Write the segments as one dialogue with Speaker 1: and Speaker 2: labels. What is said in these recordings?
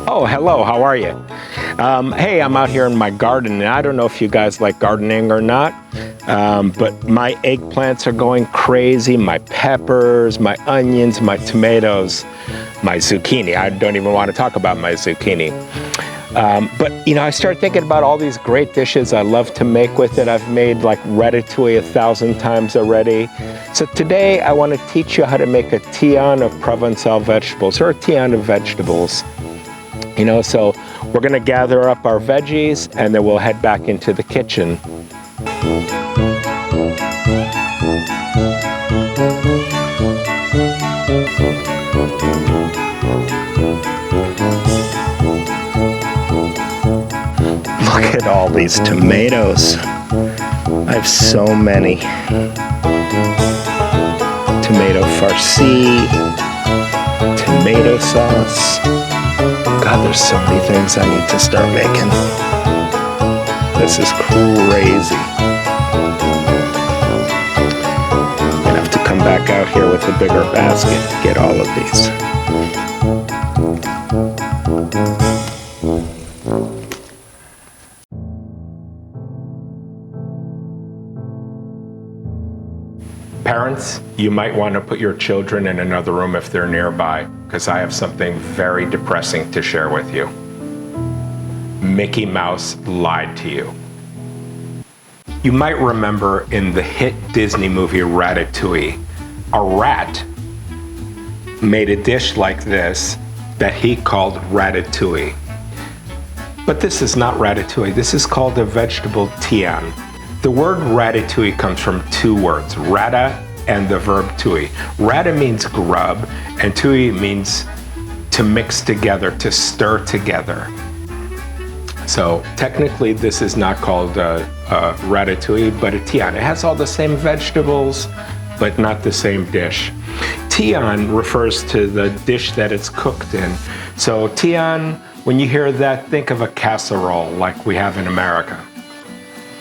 Speaker 1: Oh, hello, how are you? Hey, I'm out here in my garden, and I don't know if you guys like gardening or not, but my eggplants are going crazy, my peppers, my onions, my tomatoes, my zucchini. I don't even want to talk about my zucchini. But, I started thinking about all these great dishes I love to make with it. I've made like Ratatouille 1,000 times already. So today I want to teach you how to make a tian of Provencale vegetables, or a tian of vegetables. So we're going to gather up our veggies and then we'll head back into the kitchen. Look at all these tomatoes. I have so many. Tomato farci, tomato sauce. God, there's so many things I need to start making. This is crazy. I'm gonna have to come back out here with a bigger basket to get all of these. Parents, you might want to put your children in another room if they're nearby, because I have something very depressing to share with you. Mickey Mouse lied to you. You might remember in the hit Disney movie Ratatouille, a rat made a dish like this that he called Ratatouille. But this is not Ratatouille, this is called a vegetable tian. The word ratatouille comes from two words, rata and the verb touille. Rata means grub, and touille means to mix together, to stir together. So technically this is not called a ratatouille, but a tian. It has all the same vegetables, but not the same dish. Tian refers to the dish that it's cooked in. So tian, when you hear that, think of a casserole like we have in America.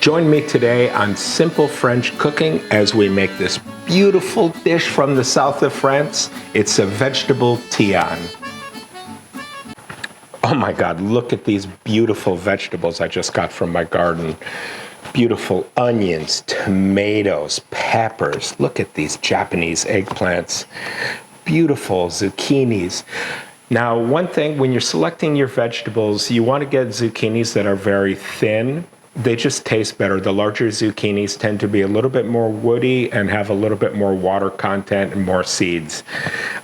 Speaker 1: Join me today on Simple French Cooking as we make this beautiful dish from the south of France. It's a vegetable tian. Oh my God, look at these beautiful vegetables I just got from my garden. Beautiful onions, tomatoes, peppers. Look at these Japanese eggplants. Beautiful zucchinis. Now, one thing, when you're selecting your vegetables, you want to get zucchinis that are very thin. They just taste better. The larger zucchinis tend to be a little bit more woody and have a little bit more water content and more seeds.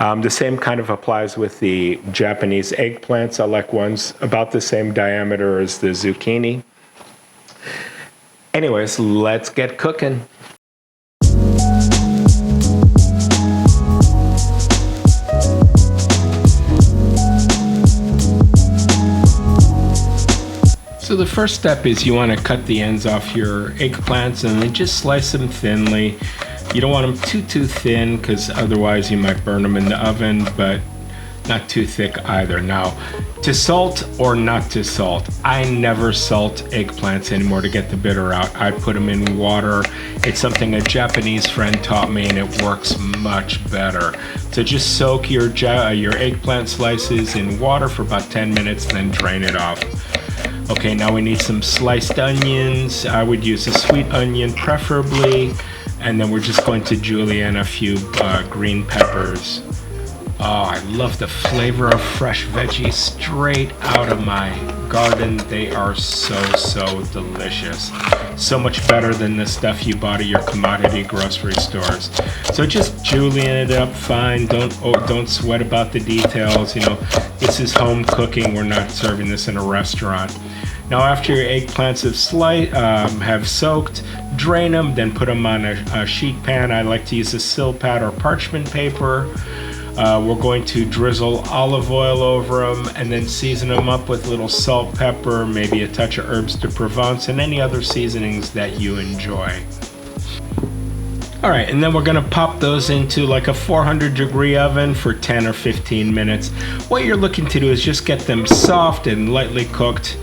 Speaker 1: The same kind of applies with the Japanese eggplants. I like ones about the same diameter as the zucchini. Anyways, let's get cooking. So the first step is you want to cut the ends off your eggplants and then just slice them thinly. You don't want them too thin because otherwise you might burn them in the oven, but not too thick either. Now, to salt or not to salt, I never salt eggplants anymore to get the bitter out. I put them in water. It's something a Japanese friend taught me and it works much better. So just soak your eggplant slices in water for about 10 minutes, then drain it off. Okay, now we need some sliced onions. I would use a sweet onion preferably. And then we're just going to julienne a few green peppers. Oh, I love the flavor of fresh veggies straight out of my garden. They are so delicious. So much better than the stuff you bought at your commodity grocery stores. So just julienne it up fine. Don't sweat about the details. This is home cooking. We're not serving this in a restaurant. Now, after your eggplants have soaked, drain them, then put them on a sheet pan. I like to use a silpat or parchment paper. We're going to drizzle olive oil over them and then season them up with a little salt, pepper, maybe a touch of herbs de Provence, and any other seasonings that you enjoy. All right, and then we're gonna pop those into like a 400-degree oven for 10 or 15 minutes. What you're looking to do is just get them soft and lightly cooked,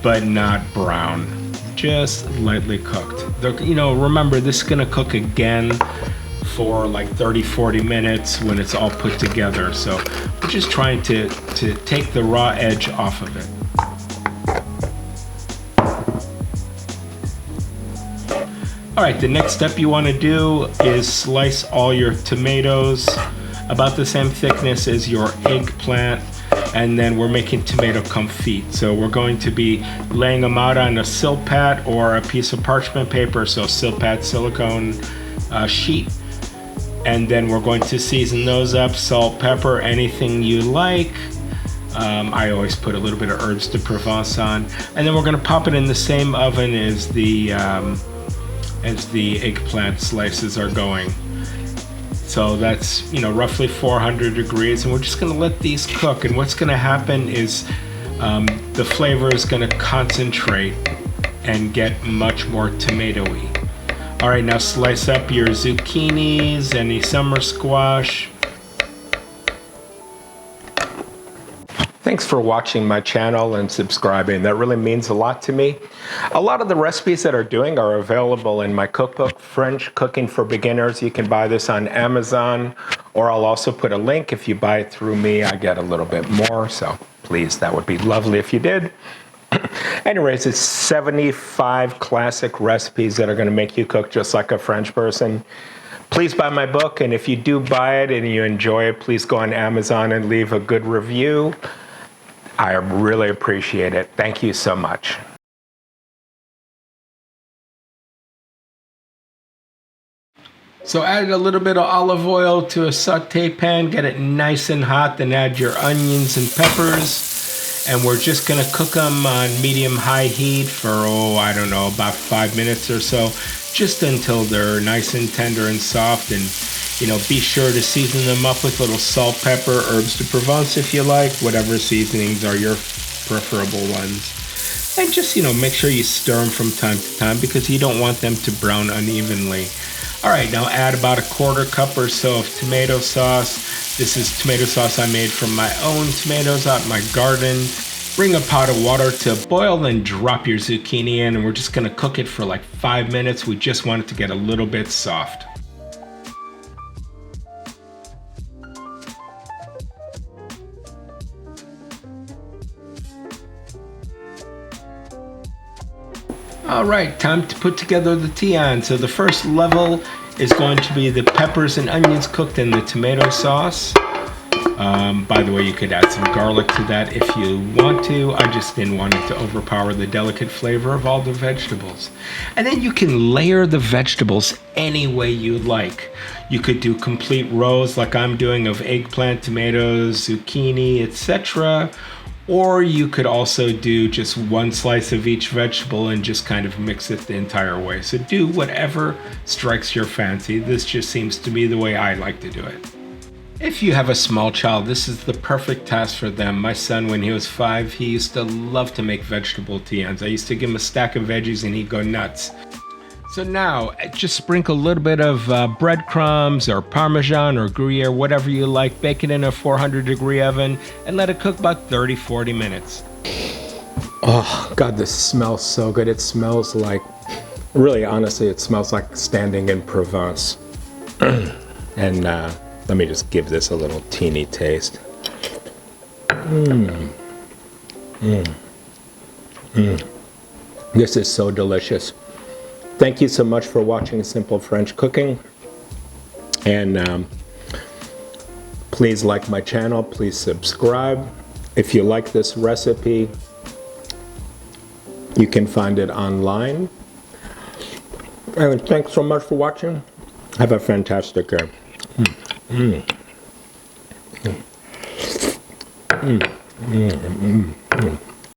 Speaker 1: but not brown. Just lightly cooked. Remember, this is gonna cook again for like 30-40 minutes when it's all put together. So we're just trying to take the raw edge off of it. All right, the next step you want to do is slice all your tomatoes about the same thickness as your eggplant, and then we're making tomato confit. So we're going to be laying them out on a silpat or a piece of parchment paper, so silpat silicone sheet, and then we're going to season those up, salt, pepper, anything you like. I always put a little bit of herbs de Provence on, and then we're going to pop it in the same oven as the eggplant slices are going. So that's, you know, roughly 400 degrees, and we're just going to let these cook. And what's going to happen is the flavor is going to concentrate and get much more tomatoey. All right, now slice up your zucchinis, any summer squash. Thanks for watching my channel and subscribing. That really means a lot to me. A lot of the recipes that I'm doing are available in my cookbook, French Cooking for Beginners. You can buy this on Amazon, or I'll also put a link. If you buy it through me, I get a little bit more, so please, that would be lovely if you did. Anyways, it's 75 classic recipes that are going to make you cook just like a French person. Please buy my book, and if you do buy it and you enjoy it, please go on Amazon and leave a good review. I really appreciate it. Thank you so much. So add a little bit of olive oil to a saute pan, get it nice and hot, then add your onions and peppers. And we're just gonna cook them on medium-high heat for, I don't know, about 5 minutes or so, just until they're nice and tender and soft. And you know, be sure to season them up with a little salt, pepper, herbs de Provence if you like, whatever seasonings are your preferable ones. And just, you know, make sure you stir them from time to time because you don't want them to brown unevenly. All right, now add about 1/4 cup or so of tomato sauce. This is tomato sauce I made from my own tomatoes out in my garden. Bring a pot of water to a boil, then drop your zucchini in, and we're just gonna cook it for like 5 minutes. We just want it to get a little bit soft. All right, time to put together the tian. So the first level is going to be the peppers and onions cooked in the tomato sauce. By the way, you could add some garlic to that if you want to. I just didn't want it to overpower the delicate flavor of all the vegetables. And then you can layer the vegetables any way you like. You could do complete rows like I'm doing of eggplant, tomatoes, zucchini, etc. Or you could also do just one slice of each vegetable and just kind of mix it the entire way. So do whatever strikes your fancy. This just seems to be the way I like to do it. If you have a small child, this is the perfect task for them. My son, when he was 5, he used to love to make vegetable tians. I used to give him a stack of veggies and he'd go nuts. So now, just sprinkle a little bit of breadcrumbs or Parmesan or Gruyere, whatever you like. Bake it in a 400-degree oven and let it cook about 30-40 minutes. Oh, God, this smells so good. It smells like, really, honestly, it smells like standing in Provence. And let me just give this a little teeny taste. This is so delicious. Thank you so much for watching Simple French Cooking. And please like my channel, please subscribe. If you like this recipe, you can find it online. And thanks so much for watching. Have a fantastic day.